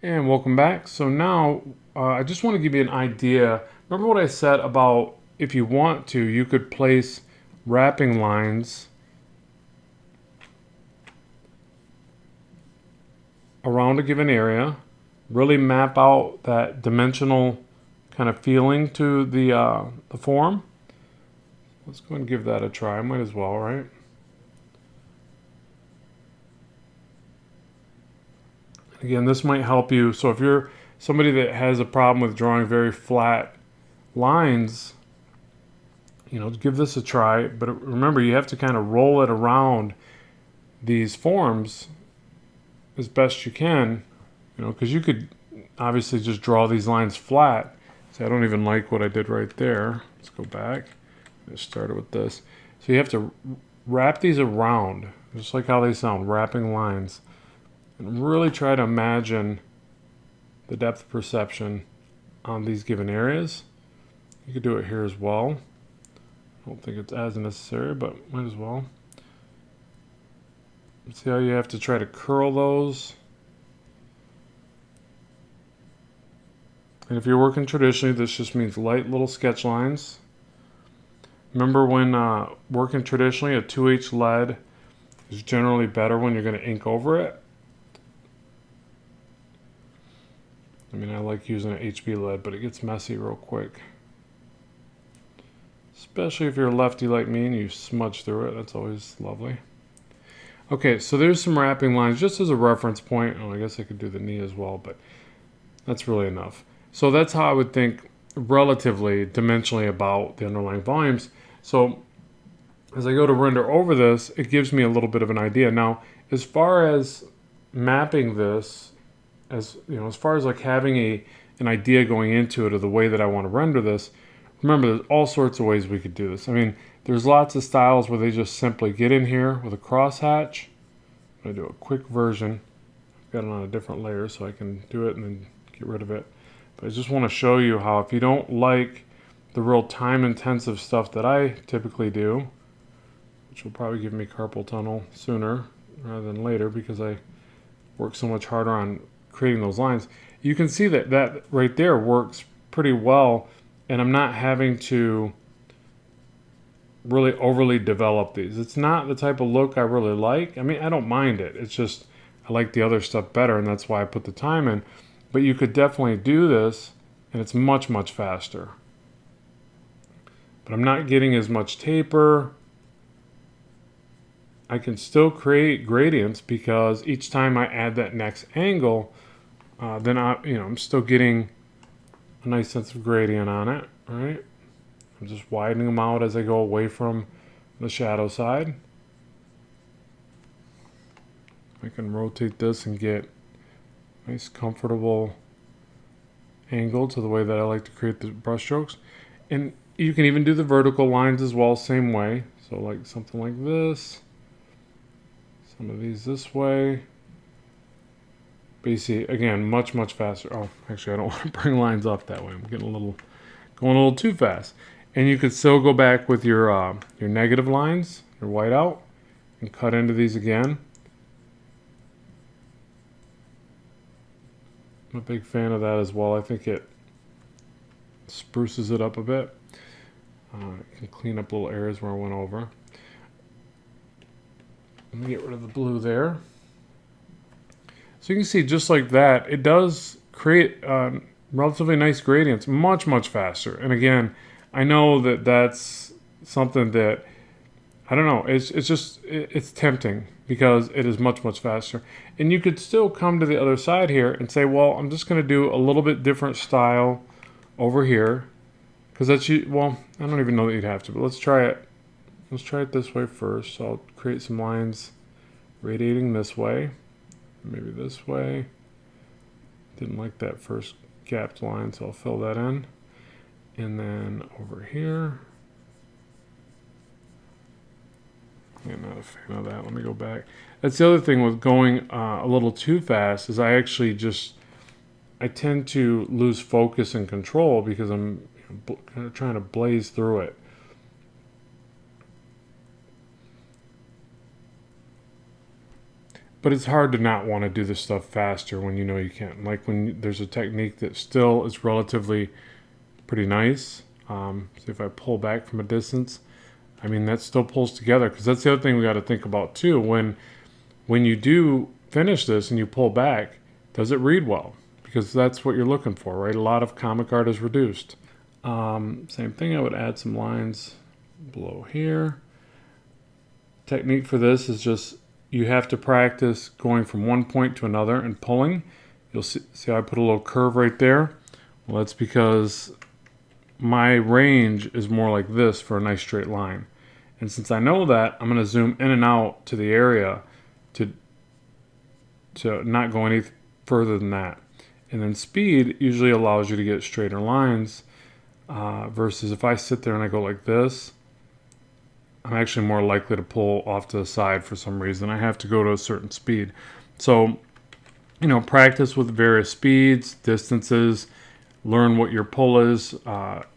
And welcome back. So now I just want to give you an idea. Remember what I said about if you want to, you could place wrapping lines around a given area, really map out that dimensional kind of feeling to the form. Let's go and give that a try. Might as well, right? Again, this might help you. So if you're somebody that has a problem with drawing very flat lines, give this a try. But remember, you have to kind of roll it around these forms as best you can, because you could obviously just draw these lines flat. See, I don't even like what I did right there. Let's go back. I started with this. So you have to wrap these around, just like how they sound, wrapping lines. And really try to imagine the depth of perception on these given areas. You could do it here as well. I don't think it's as necessary, but might as well. See how you have to try to curl those. And if you're working traditionally, this just means light little sketch lines. Remember when working traditionally, a 2H lead is generally better when you're going to ink over it. I mean, I like using an HB lead, but it gets messy real quick. Especially if you're a lefty like me and you smudge through it. That's always lovely. Okay, so there's some wrapping lines just as a reference point. Oh, I guess I could do the knee as well, but that's really enough. So that's how I would think relatively dimensionally about the underlying volumes. So as I go to render over this, it gives me a little bit of an idea. Now, as far as mapping this, as far as like having an idea going into it of the way that I want to render this, remember there's all sorts of ways we could do this. I mean, there's lots of styles where they just simply get in here with a crosshatch. I'm going to do a quick version. I've got it on a different layer so I can do it and then get rid of it. But I just want to show you how if you don't like the real time intensive stuff that I typically do, which will probably give me carpal tunnel sooner rather than later because I work so much harder on creating those lines, you can see that right there works pretty well, and I'm not having to really overly develop these. It's not the type of look I really like. I mean, I don't mind it. It's just I like the other stuff better, and that's why I put the time in. But you could definitely do this, and it's much, much faster. But I'm not getting as much taper. I can still create gradients because each time I add that next angle, then I'm still getting a nice sense of gradient on it, right? I'm just widening them out as I go away from the shadow side. I can rotate this and get a nice comfortable angle to the way that I like to create the brush strokes. And you can even do the vertical lines as well, same way. So like something like this. Some of these this way. But you see, again, much, much faster. Oh, actually, I don't want to bring lines up that way. I'm getting going a little too fast. And you could still go back with your negative lines, your whiteout, and cut into these again. I'm a big fan of that as well. I think it spruces it up a bit. You can clean up little areas where I went over. Let me get rid of the blue there. So you can see just like that, it does create relatively nice gradients, much, much faster. And again, I know that that's something that, I don't know, it's tempting because it is much, much faster. And you could still come to the other side here and say, well, I'm just going to do a little bit different style over here. Because well, I don't even know that you'd have to, but let's try it. Let's try it this way first. So I'll create some lines radiating this way. Maybe this way. Didn't like that first gapped line, so I'll fill that in. And then over here. I'm not a fan of that. Let me go back. That's the other thing with going a little too fast is I tend to lose focus and control because I'm kind of trying to blaze through it. But it's hard to not want to do this stuff faster when you know you can't. Like when there's a technique that still is relatively pretty nice. So if I pull back from a distance, I mean, that still pulls together, because that's the other thing we got to think about too. When you do finish this and you pull back, does it read well? Because that's what you're looking for, right? A lot of comic art is reduced. Same thing, I would add some lines below here. Technique for this is just, you have to practice going from one point to another and pulling. You'll see how I put a little curve right there? Well, that's because my range is more like this for a nice straight line. And since I know that, I'm going to zoom in and out to the area to not go any further than that. And then speed usually allows you to get straighter lines, versus if I sit there and I go like this, I'm actually more likely to pull off to the side for some reason. I have to go to a certain speed. So, you know, practice with various speeds, distances, learn what your pull is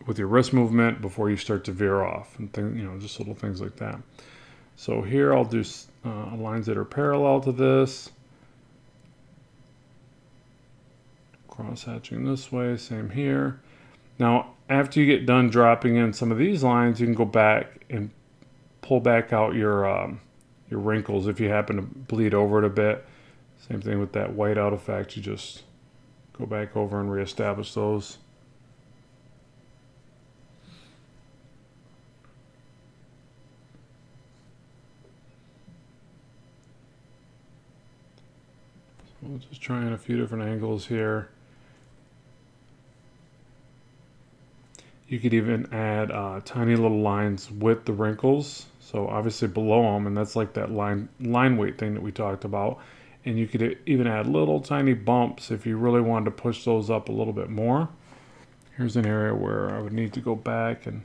with your wrist movement before you start to veer off, and just little things like that. So here I'll do lines that are parallel to this. Cross hatching this way, same here. Now, after you get done dropping in some of these lines, you can go back and pull back out your wrinkles if you happen to bleed over it a bit. Same thing with that whiteout effect. You just go back over and reestablish those. So we'll just try in a few different angles here. You could even add tiny little lines with the wrinkles. So obviously below them, and that's like that line weight thing that we talked about. And you could even add little tiny bumps if you really wanted to push those up a little bit more. Here's an area where I would need to go back and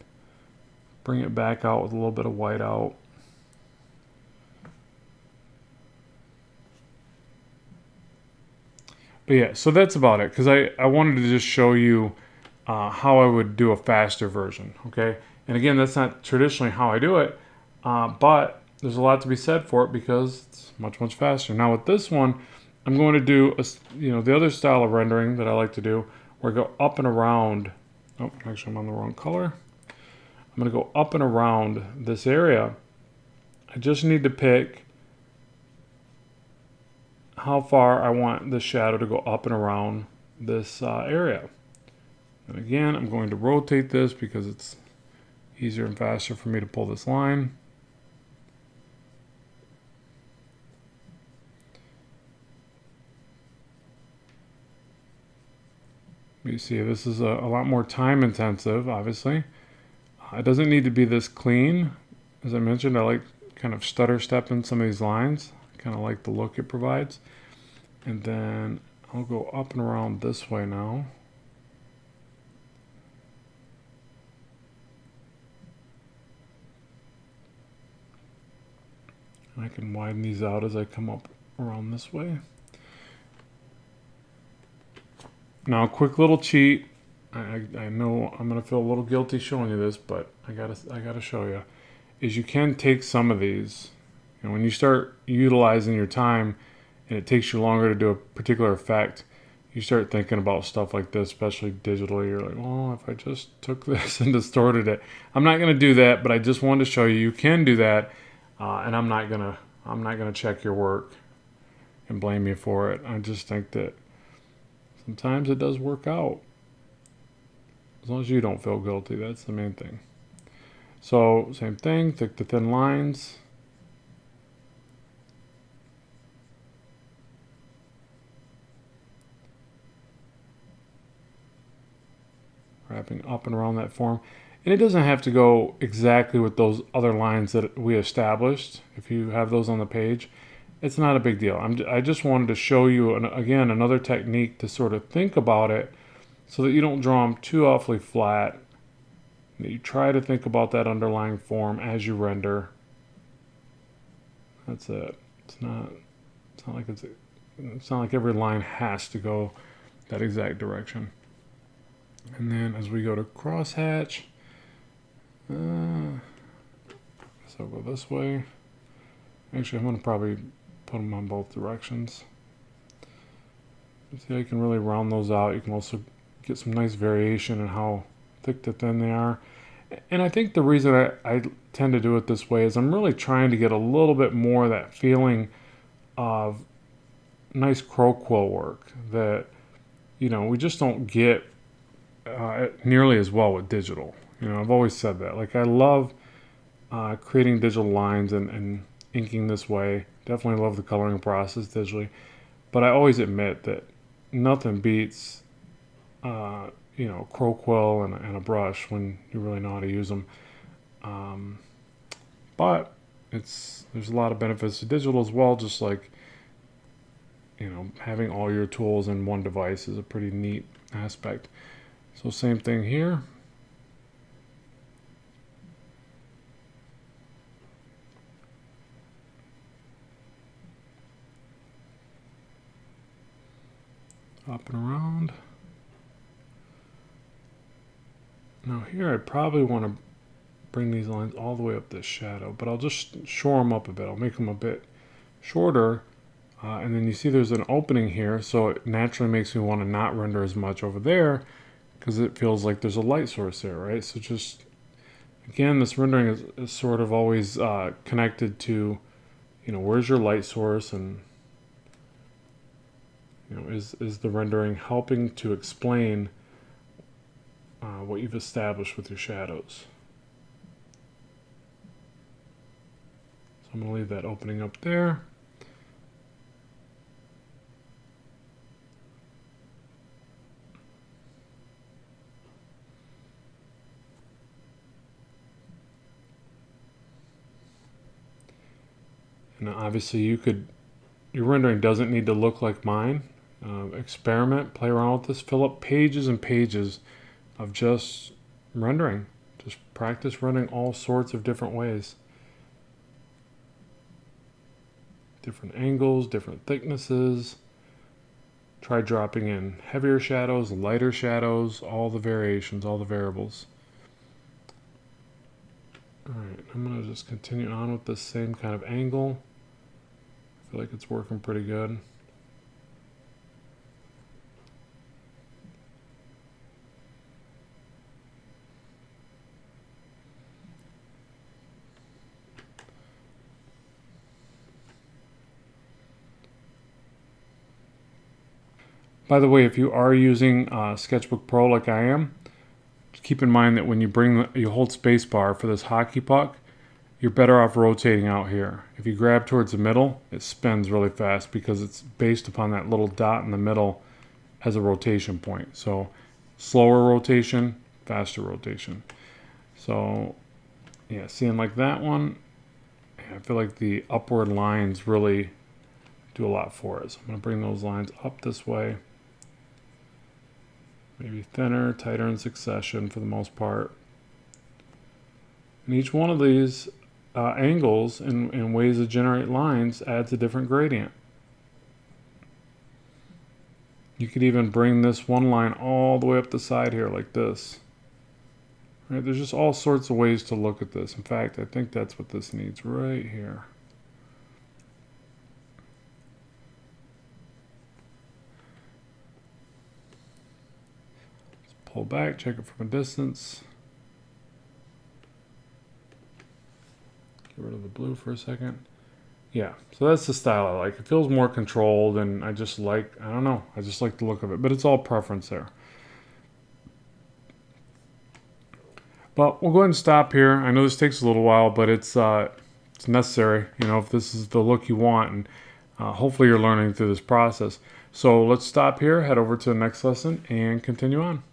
bring it back out with a little bit of whiteout. But yeah, so that's about it, because I wanted to just show you how I would do a faster version, okay? And again, that's not traditionally how I do it, but there's a lot to be said for it because it's much, much faster. Now with this one, I'm going to do the other style of rendering that I like to do, where I go up and around. Oh, actually I'm on the wrong color. I'm going to go up and around this area. I just need to pick how far I want the shadow to go up and around this area. And again, I'm going to rotate this because it's easier and faster for me to pull this line. You see, this is a lot more time intensive, obviously. It doesn't need to be this clean. As I mentioned, I like kind of stutter stepping some of these lines. I kind of like the look it provides. And then I'll go up and around this way now. I can widen these out as I come up around this way. Now, a quick little cheat. I know I'm gonna feel a little guilty showing you this, but I gotta show you. Is you can take some of these, and when you start utilizing your time, and it takes you longer to do a particular effect, you start thinking about stuff like this, especially digitally. You're like, well, if I just took this and distorted it. I'm not gonna do that, but I just wanted to show you can do that. And I'm not gonna check your work and blame you for it. I just think that sometimes it does work out. As long as you don't feel guilty, that's the main thing. So same thing, thick to thin lines. Wrapping up and around that form. And it doesn't have to go exactly with those other lines that we established. If you have those on the page, it's not a big deal. I just wanted to show you, again, another technique to sort of think about it so that you don't draw them too awfully flat. That you try to think about that underlying form as you render. That's it. It's not like every line has to go that exact direction. And then as we go to crosshatch, so I'll go this way. Actually, I'm going to probably put them on both directions. See how you can really round those out. You can also get some nice variation in how thick to thin they are. And I think the reason I tend to do it this way is I'm really trying to get a little bit more of that feeling of nice crow quill work that, you know, we just don't get nearly as well with digital. You know, I've always said that. Like, I love creating digital lines and inking this way. Definitely love the coloring process digitally. But I always admit that nothing beats, you know, crow quill and a brush when you really know how to use them. But there's a lot of benefits to digital as well, just like, you know, having all your tools in one device is a pretty neat aspect. So same thing here. Up and around. Now here I probably want to bring these lines all the way up this shadow, but I'll just shore them up a bit. I'll make them a bit shorter, and then you see there's an opening here, so it naturally makes me want to not render as much over there because it feels like there's a light source there, right? So just, again, this rendering is sort of always connected to, you know, where's your light source, and you know, is the rendering helping to explain what you've established with your shadows. So I'm going to leave that opening up there. And obviously your rendering doesn't need to look like mine. Experiment, play around with this, fill up pages and pages of just rendering. Just practice rendering all sorts of different ways. Different angles, different thicknesses. Try dropping in heavier shadows, lighter shadows, all the variations, all the variables. Alright, I'm going to just continue on with this same kind of angle. I feel like it's working pretty good. By the way, if you are using Sketchbook Pro like I am, keep in mind that when you hold spacebar for this hockey puck, you're better off rotating out here. If you grab towards the middle, it spins really fast because it's based upon that little dot in the middle as a rotation point. So slower rotation, faster rotation. So yeah, seeing like that one, I feel like the upward lines really do a lot for us. I'm going to bring those lines up this way. Maybe thinner, tighter in succession for the most part. And each one of these angles and ways to generate lines adds a different gradient. You could even bring this one line all the way up the side here like this. Right, there's just all sorts of ways to look at this. In fact, I think that's what this needs right here. Pull back, check it from a distance. Get rid of the blue for a second. Yeah, so that's the style I like. It feels more controlled, and I just like, I don't know, I just like the look of it. But it's all preference there. But we'll go ahead and stop here. I know this takes a little while, but it's necessary, you know, if this is the look you want. And hopefully you're learning through this process. So let's stop here, head over to the next lesson, and continue on.